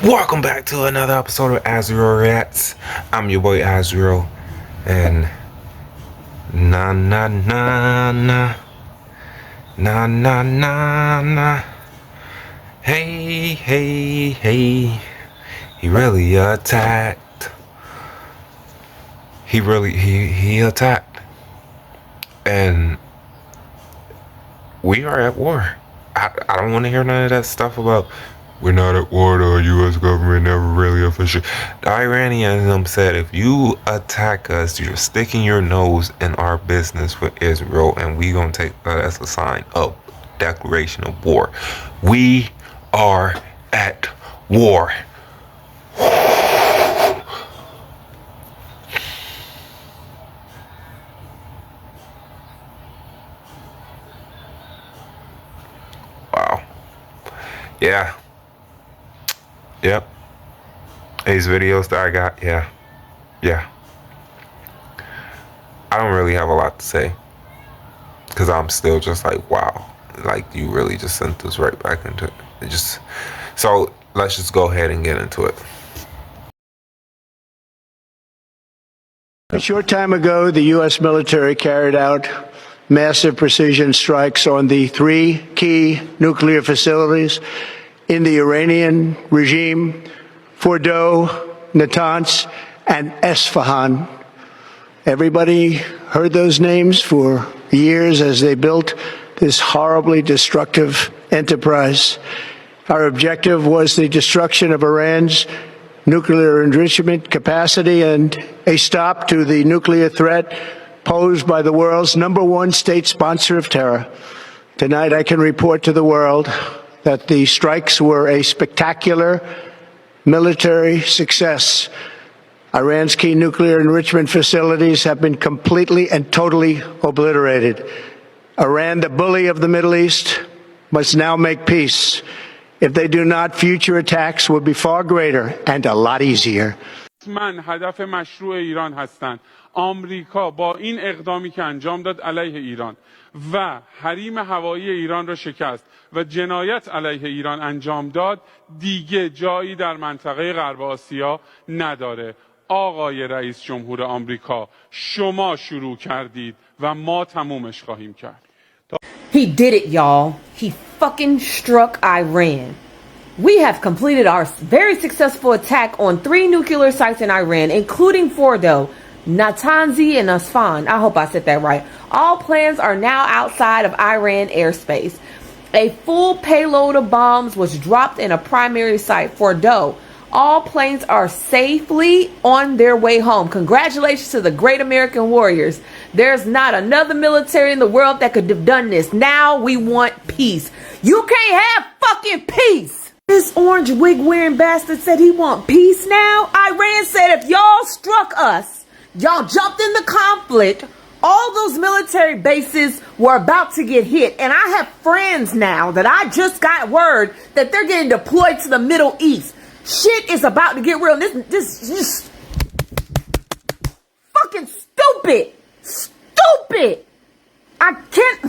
Welcome back to another episode of Azrael Reacts. I'm your boy Azrael, and na na na na na na na na. Hey, hey, hey. He really attacked. He attacked. And we are at war. I don't want to hear none of that stuff about we're not at war, the U.S. government never really official. The Iranians said if you attack us, you're sticking your nose in our business with Israel, and we gonna take that as a sign of declaration of war. We are at war. Wow. Yeah. Yep. These videos that I got, yeah. I don't really have a lot to say, because I'm still just like, wow. Like, you really just sent us right back into it. So let's just go ahead and get into it. A short time ago, the U.S. military carried out massive precision strikes on the three key nuclear facilities in the Iranian regime: Fordow, Natanz, and Esfahan. Everybody heard those names for years as they built this horribly destructive enterprise. Our objective was the destruction of Iran's nuclear enrichment capacity and a stop to the nuclear threat posed by the world's #1 state sponsor of terror. Tonight, I can report to the world that the strikes were a spectacular military success. Iran's key nuclear enrichment facilities have been completely and totally obliterated. Iran, the bully of the Middle East, must now make peace. If they do not, future attacks will be far greater and a lot easier. من هدف مشروع ایران هستند. آمریکا با این اقدامی که انجام داد علیه ایران و حریم هوایی ایران را شکست و جنایت علیه ایران انجام داد، دیگه جایی در منطقه غرب آسیا نداره. آقای رئیس جمهور آمریکا، شما شروع کردید و ما تمومش خواهیم کرد. He did it, y'all. He fucking struck Iran. We have completed our very successful attack on 3 nuclear sites in Iran, including Fordow, Natanz, and Isfahan. I hope I said that right. All planes are now outside of Iran airspace. A full payload of bombs was dropped in a primary site, Fordow. All planes are safely on their way home. Congratulations to the great American warriors. There's not another military in the world that could have done this. Now we want peace. You can't have fucking peace. This orange wig wearing bastard said he want peace now. Iran said if y'all struck us, y'all jumped in the conflict, all those military bases were about to get hit. And I have friends now that I just got word that they're getting deployed to the Middle East. Shit is about to get real. This fucking stupid. Stupid. I can't.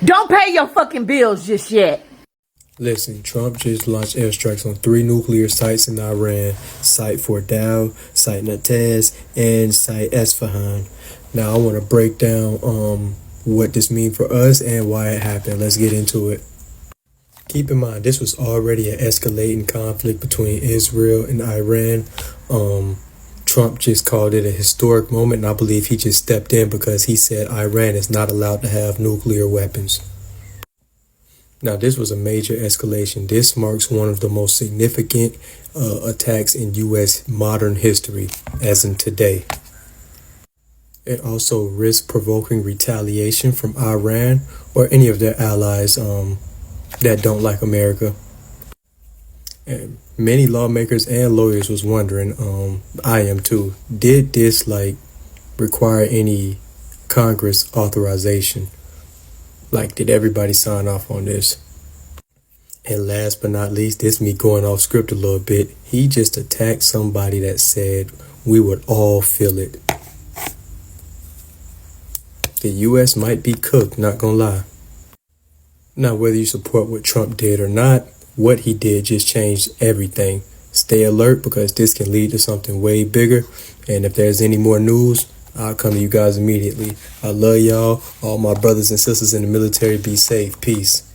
Don't pay your fucking bills just yet. Listen, Trump just launched airstrikes on 3 nuclear sites in Iran: Site Fordow, Site Natanz, and Site Esfahan. Now I want to break down what this means for us and why it happened. Let's get into it. Keep in mind, this was already an escalating conflict between Israel and Iran. Trump just called it a historic moment, and I believe he just stepped in because he said Iran is not allowed to have nuclear weapons. Now, this was a major escalation. This marks one of the most significant attacks in U.S. modern history, as in today. It also risks provoking retaliation from Iran or any of their allies that don't like America. And many lawmakers and lawyers was wondering, I am too, did this require any Congress authorization? Did everybody sign off on this? And last but not least, this me going off script a little bit, he just attacked somebody that said we would all feel it. The U.S. might be cooked, not gonna lie. Now, whether you support what Trump did or not, what he did just changed everything. Stay alert because this can lead to something way bigger. And if there's any more news, I'll come to you guys immediately. I love y'all. All my brothers and sisters in the military, be safe. Peace.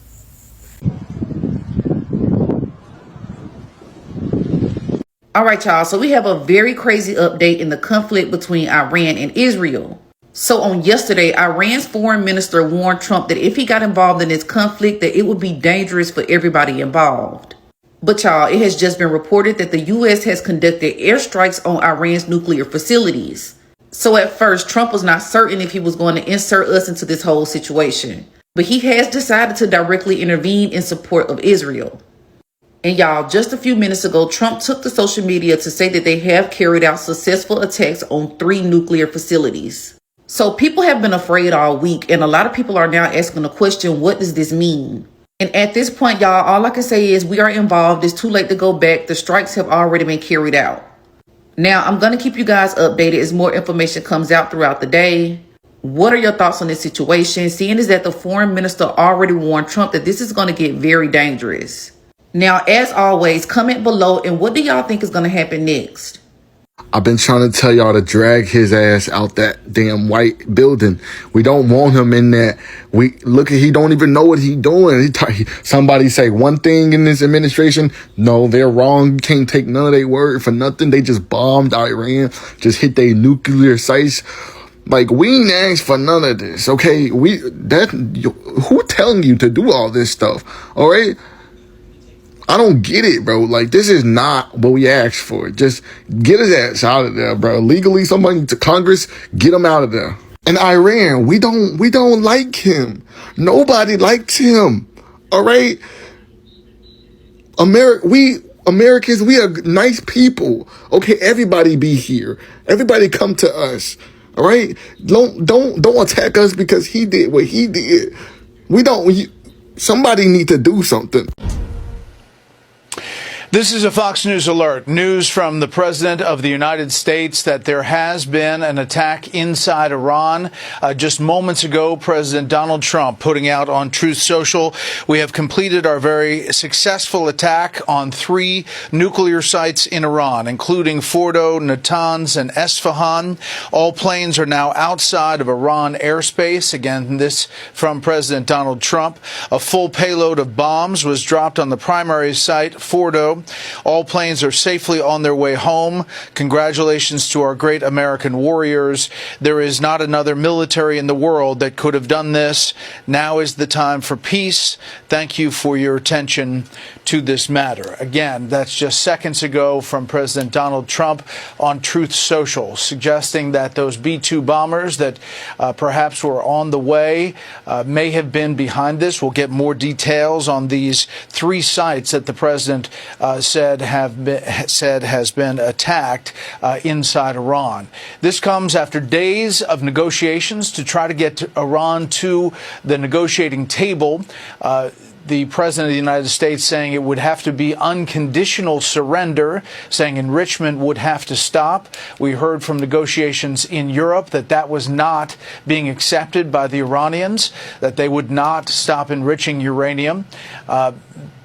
All right, y'all. So we have a very crazy update in the conflict between Iran and Israel. So on yesterday, Iran's foreign minister warned Trump that if he got involved in this conflict, that it would be dangerous for everybody involved. But y'all, it has just been reported that the U.S. has conducted airstrikes on Iran's nuclear facilities. So at first, Trump was not certain if he was going to insert us into this whole situation. But he has decided to directly intervene in support of Israel. And y'all, just a few minutes ago, Trump took to social media to say that they have carried out successful attacks on 3 nuclear facilities. So people have been afraid all week, and a lot of people are now asking the question, what does this mean? And at this point, y'all, all I can say is we are involved. It's too late to go back. The strikes have already been carried out. Now, I'm going to keep you guys updated as more information comes out throughout the day. What are your thoughts on this situation? Seeing as that the foreign minister already warned Trump that this is going to get very dangerous. Now, as always, comment below, and what do y'all think is going to happen next? I've been trying to tell y'all to drag his ass out that damn white building. We don't want him in there. He don't even know what he doing. Somebody say one thing in this administration. No, they're wrong. You can't take none of their word for nothing. They just bombed Iran, just hit their nuclear sites. Like, we ain't asked for none of this, okay? Who telling you to do all this stuff, all right? I don't get it, bro. Like, this is not what we asked for. Just get his ass out of there, bro. Legally, somebody to Congress, get him out of there. And Iran, we don't like him. Nobody likes him. All right? Americans, we are nice people. Okay, everybody be here. Everybody come to us. All right? Don't attack us because he did what he did. Somebody need to do something. This is a Fox News alert. News from the President of the United States that there has been an attack inside Iran. Just moments ago, President Donald Trump putting out on Truth Social, we have completed our very successful attack on 3 nuclear sites in Iran, including Fordo, Natanz, and Esfahan. All planes are now outside of Iran airspace. Again, this from President Donald Trump. A full payload of bombs was dropped on the primary site, Fordo. All planes are safely on their way home. Congratulations to our great American warriors. There is not another military in the world that could have done this. Now is the time for peace. Thank you for your attention to this matter. Again, that's just seconds ago from President Donald Trump on Truth Social, suggesting that those B-2 bombers that perhaps were on the way may have been behind this. We'll get more details on these 3 sites that the president said has been attacked inside Iran. This comes after days of negotiations to try to get Iran to the negotiating table. The President of the United States saying it would have to be unconditional surrender, saying enrichment would have to stop. We heard from negotiations in Europe that was not being accepted by the Iranians, that they would not stop enriching uranium.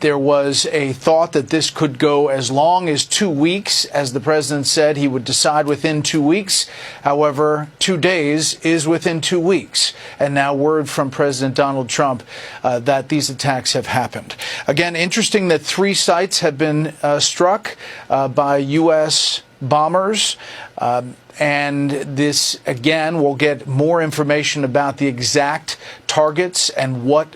There was a thought that this could go as long as 2 weeks, as the president said he would decide within 2 weeks. However, 2 days is within 2 weeks. And now word from President Donald Trump that these attacks have happened. Again, interesting that 3 sites have been struck by U.S. bombers. And this, again, we'll get more information about the exact targets and what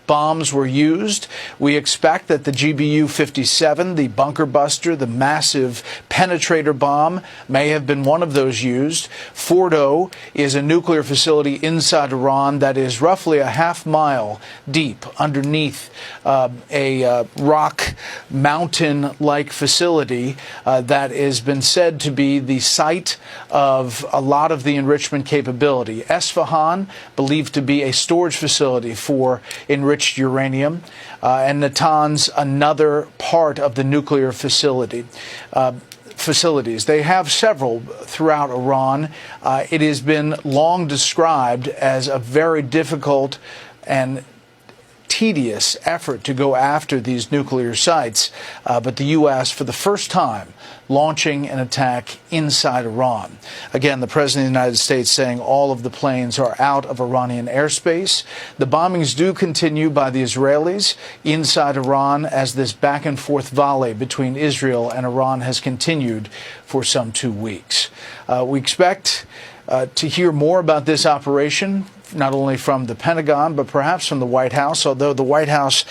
bombs were used. We expect that the GBU-57, the bunker buster, the massive penetrator bomb, may have been one of those used. Fordo is a nuclear facility inside Iran that is roughly a half-mile deep underneath a rock mountain-like facility that has been said to be the site of a lot of the enrichment capability. Esfahan, believed to be a storage facility for enriched uranium, and Natanz, another part of the nuclear facilities. They have several throughout Iran. It has been long described as a very difficult and tedious effort to go after these nuclear sites, but the U.S. for the first time launching an attack inside Iran. Again, the President of the United States saying all of the planes are out of Iranian airspace. The bombings do continue by the Israelis inside Iran as this back and forth volley between Israel and Iran has continued for some 2 weeks. We expect to hear more about this operation, not only from the Pentagon, but perhaps from the White House, although the White House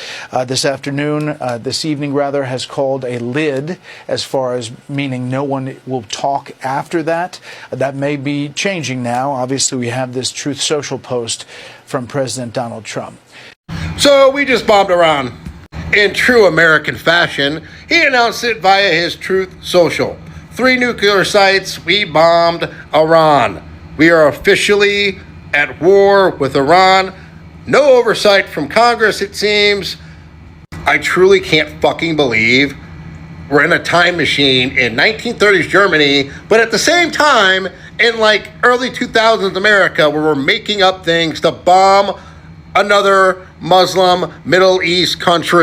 this evening, has called a lid, as far as meaning no one will talk after that. That may be changing now. Obviously, we have this Truth Social post from President Donald Trump. So we just bombed Iran. In true American fashion, he announced it via his Truth Social. 3 nuclear sites, we bombed Iran. We are officially at war with Iran. No oversight from Congress, it seems. I truly can't fucking believe we're in a time machine in 1930s Germany, but at the same time, in like early 2000s America, where we're making up things to bomb another Muslim Middle East country.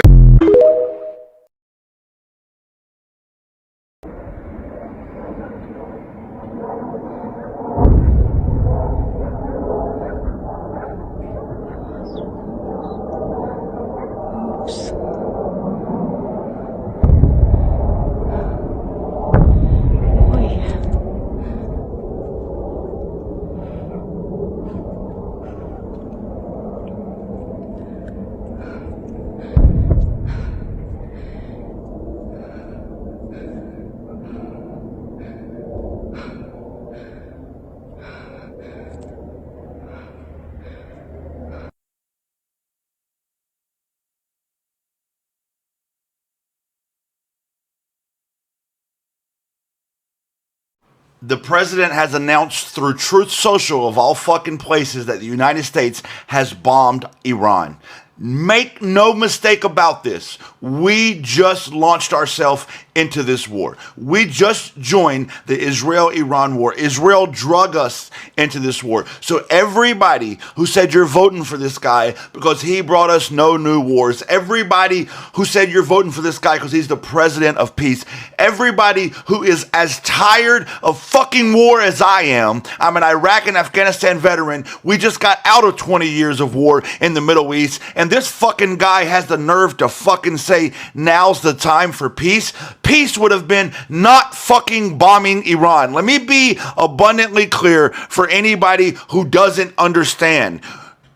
The president has announced through Truth Social, of all fucking places, that the United States has bombed Iran. Make no mistake about this. We just launched ourselves into this war. We just joined the Israel-Iran war. Israel drug us into this war. So everybody who said you're voting for this guy because he brought us no new wars, everybody who said you're voting for this guy because he's the president of peace, everybody who is as tired of fucking war as I am, I'm an Iraq and Afghanistan veteran, we just got out of 20 years of war in the Middle East, and this fucking guy has the nerve to fucking say now's the time for peace. Peace would have been not fucking bombing Iran. Let me be abundantly clear for anybody who doesn't understand.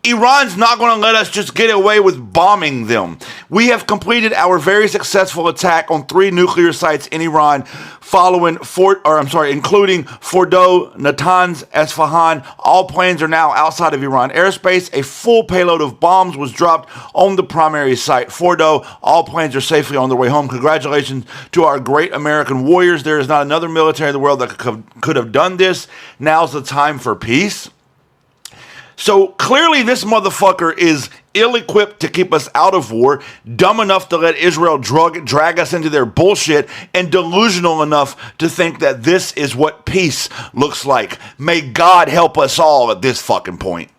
Iran's not going to let us just get away with bombing them. We have completed our very successful attack on 3 nuclear sites in Iran, including Fordow, Natanz, Esfahan. All planes are now outside of Iran airspace. A full payload of bombs was dropped on the primary site, Fordow. All planes are safely on their way home. Congratulations to our great American warriors. There is not another military in the world that could have done this. Now's the time for peace. So clearly this motherfucker is ill-equipped to keep us out of war, dumb enough to let Israel drag us into their bullshit, and delusional enough to think that this is what peace looks like. May God help us all at this fucking point.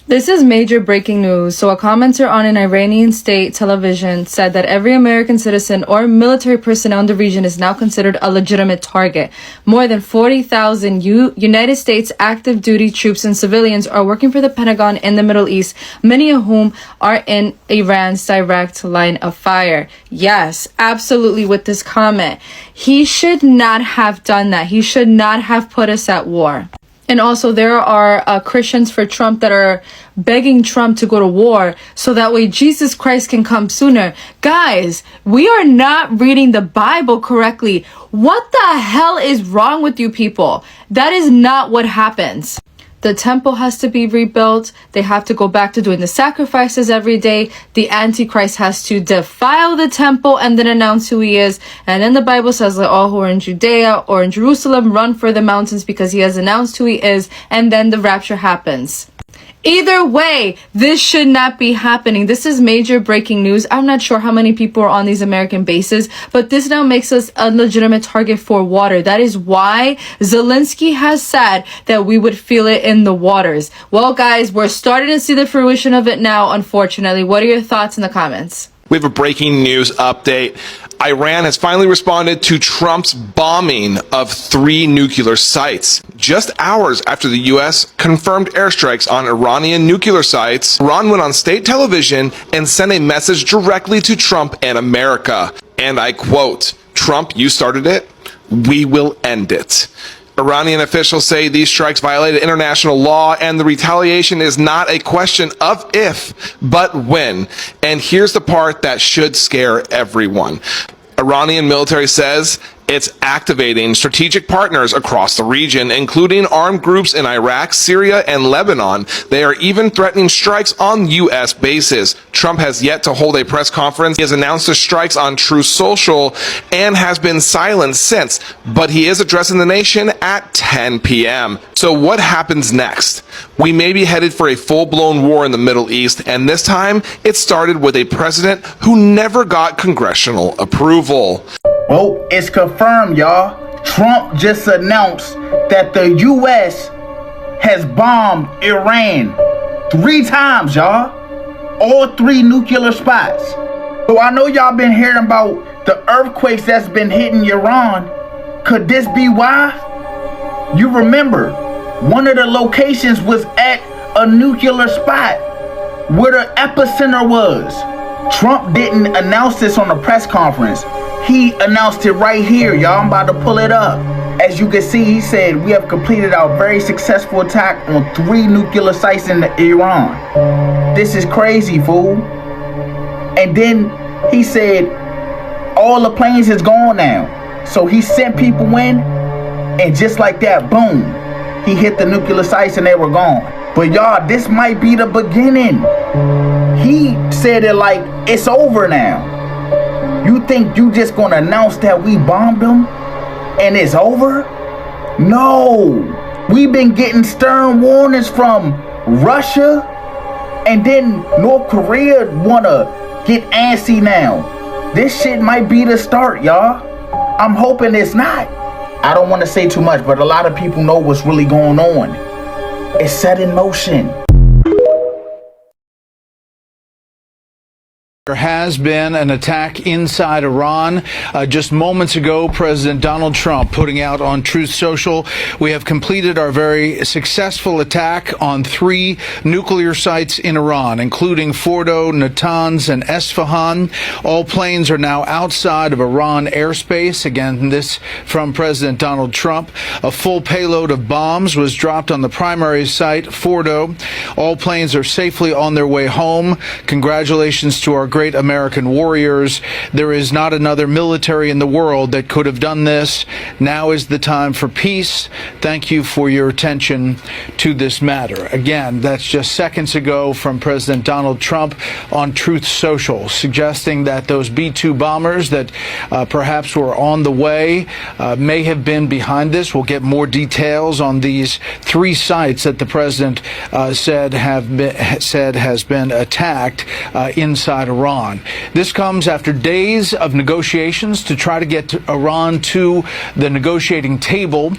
This is major breaking news. So a commenter on an Iranian state television said that every American citizen or military personnel in the region is now considered a legitimate target. More than 40,000 United States active duty troops and civilians are working for the Pentagon in the Middle East, many of whom are in Iran's direct line of fire. Yes, absolutely, with this comment. He should not have done that. He should not have put us at war. And also, there are Christians for Trump that are begging Trump to go to war so that way Jesus Christ can come sooner. Guys, we are not reading the Bible correctly. What the hell is wrong with you people? That is not what happens. The temple has to be rebuilt. They have to go back to doing the sacrifices every day. The Antichrist has to defile the temple and then announce who he is. And then the Bible says that all who are in Judea or in Jerusalem run for the mountains because he has announced who he is. And then the rapture happens. Either way, this should not be happening. This is major breaking news. I'm not sure how many people are on these American bases, but this now makes us a legitimate target for water. That is why Zelensky has said that we would feel it in the waters. Well, guys, we're starting to see the fruition of it now, unfortunately. What are your thoughts in the comments? We have a breaking news update. Iran has finally responded to Trump's bombing of 3 nuclear sites. Just hours after the U.S. confirmed airstrikes on Iranian nuclear sites, Iran went on state television and sent a message directly to Trump and America. And I quote, "Trump, you started it. We will end it." Iranian officials say these strikes violated international law, and the retaliation is not a question of if, but when. And here's the part that should scare everyone. Iranian military says it's activating strategic partners across the region, including armed groups in Iraq, Syria, and Lebanon. They are even threatening strikes on U.S. bases. Trump has yet to hold a press conference. He has announced the strikes on Truth Social and has been silent since, but he is addressing the nation at 10 p.m. So what happens next? We may be headed for a full-blown war in the Middle East, and this time it started with a president who never got congressional approval. Well, it's confirmed, y'all. Trump just announced that the U.S. has bombed Iran 3 times, y'all. All 3 nuclear spots. So I know y'all been hearing about the earthquakes that's been hitting Iran. Could this be why? You remember, one of the locations was at a nuclear spot where the epicenter was. Trump didn't announce this on a press conference. He announced it right here, y'all. I'm about to pull it up. As you can see, he said, "We have completed our very successful attack on 3 nuclear sites in Iran." This is crazy, fool. And then he said, all the planes is gone now. So he sent people in, and just like that, boom, he hit the nuclear sites and they were gone. But y'all, this might be the beginning. He said it like it's over now. You think you just gonna announce that we bombed them and it's over? No. We've been getting stern warnings from Russia, and then North Korea wanna get antsy now. This shit might be the start, y'all. I'm hoping it's not. I don't want to say too much, but a lot of people know what's really going on. It's set in motion. There has been an attack inside Iran. Just moments ago, President Donald Trump putting out on Truth Social, "We have completed our very successful attack on 3 nuclear sites in Iran, including Fordo, Natanz, and Esfahan. All planes are now outside of Iran airspace." Again, this from President Donald Trump. "A full payload of bombs was dropped on the primary site, Fordo. All planes are safely on their way home. Congratulations to our great American warriors. There is not another military in the world that could have done this. Now is the time for peace. Thank you for your attention to this matter." Again, that's just seconds ago from President Donald Trump on Truth Social, suggesting that those B-2 bombers that perhaps were on the way may have been behind this. We'll get more details on these 3 sites that the president said has been attacked inside Iran. This comes after days of negotiations to try to get Iran to the negotiating table.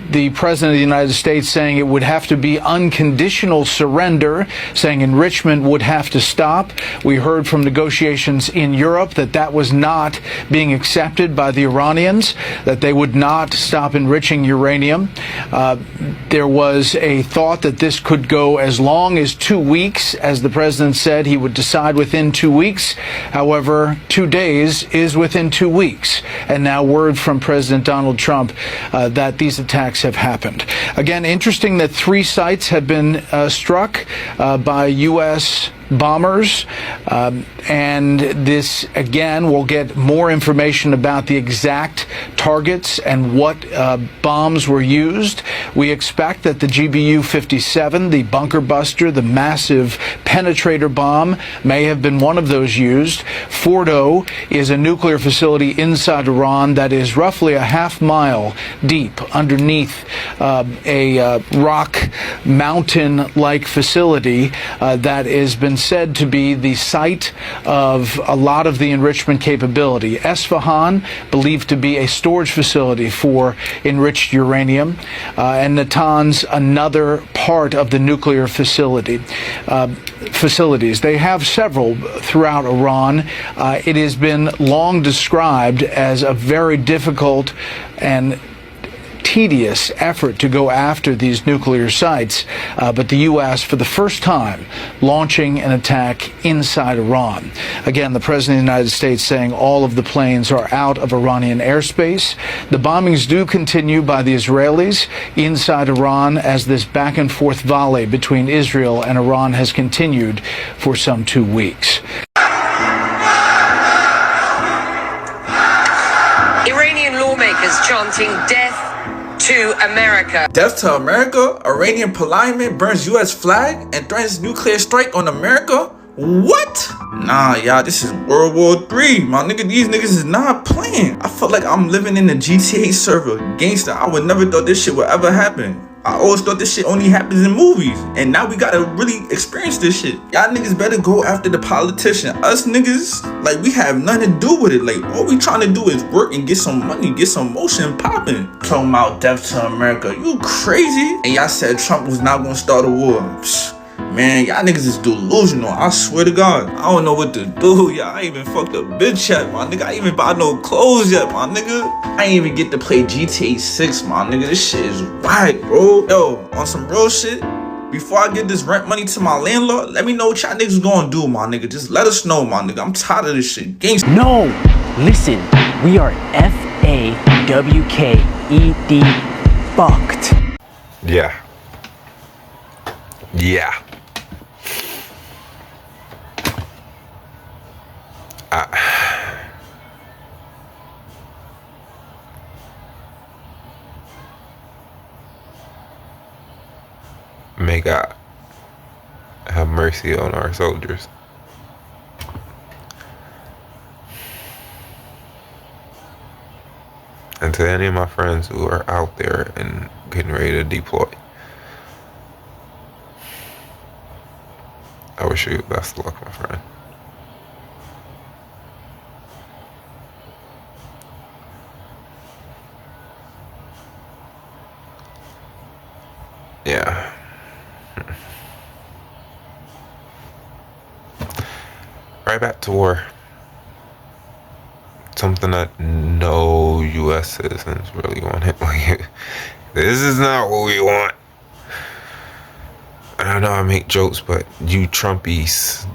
The president of the United States saying it would have to be unconditional surrender, saying enrichment would have to stop. We heard from negotiations in Europe that that was not being accepted by the Iranians, that they would not stop enriching uranium. There was a thought that this could go as long as 2 weeks, as the president said he would decide within 2 weeks. However, 2 days is within 2 weeks. And now word from President Donald Trump that these attacks have happened. Again, interesting that 3 sites have been struck by U.S. bombers. And this, again, we'll get more information about the exact targets and what bombs were used. We expect that the GBU-57, the bunker buster, the massive penetrator bomb, may have been one of those used. Fordo is a nuclear facility inside Iran that is roughly a half-mile deep underneath a rock mountain-like facility that has been said to be the site of a lot of the enrichment capability. Esfahan, believed to be a storage facility for enriched uranium, and Natanz, another part of the nuclear facilities. They have several throughout Iran. It has been long described as a very difficult and tedious effort to go after these nuclear sites, but the U.S. for the first time launching an attack inside Iran. Again, the President of the United States saying all of the planes are out of Iranian airspace. The bombings do continue by the Israelis inside Iran as this back and forth volley between Israel and Iran has continued for some 2 weeks. Iranian lawmakers chanting death to America. Death to America? Iranian parliament burns U.S. flag and threatens nuclear strike on America? What? Nah, y'all, this is World War III. My nigga, these niggas is not playing. I feel like I'm living in a GTA server. Gangsta, I would never thought this shit would ever happen. I always thought this shit only happens in movies. And now we gotta really experience this shit. Y'all niggas better go after the politician. Us niggas, like, we have nothing to do with it. Like, all we trying to do is work and get some money, get some motion popping. Talking about death to America. You crazy? And y'all said Trump was not gonna start a war. Psh. Man, y'all niggas is delusional. I swear to God. I don't know what to do. Y'all, I ain't even fucked a bitch yet, my nigga. I ain't even buy no clothes yet, my nigga. I ain't even get to play GTA 6, my nigga. This shit is whack, bro. Yo, on some real shit, before I give this rent money to my landlord, let me know what y'all niggas gonna do, my nigga. Just let us know, my nigga. I'm tired of this shit. Games. No! Listen, we are FAWKED fucked. Yeah. Yeah. May God have mercy on our soldiers. And to any of my friends who are out there and getting ready to deploy, I wish you the best of luck, my friend. Yeah. Right back to war. Something that no U.S. citizens really wanted. Like, this is not what we want. And I know I make jokes, but you Trumpies,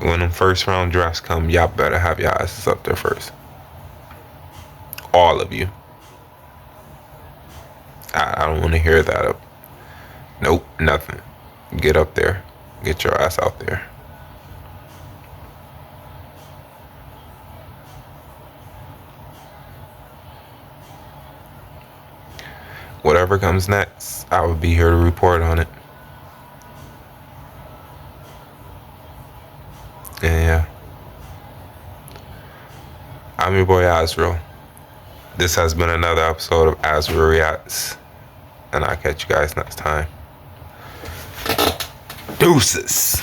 when them first round drafts come, y'all better have your asses up there first. All of you. I don't want to hear that. Nope, nothing. Get up there. Get your ass out there. Whatever comes next, I will be here to report on it. And yeah. I'm your boy Azrael. This has been another episode of Azrael Reacts. And I'll catch you guys next time. Deuces.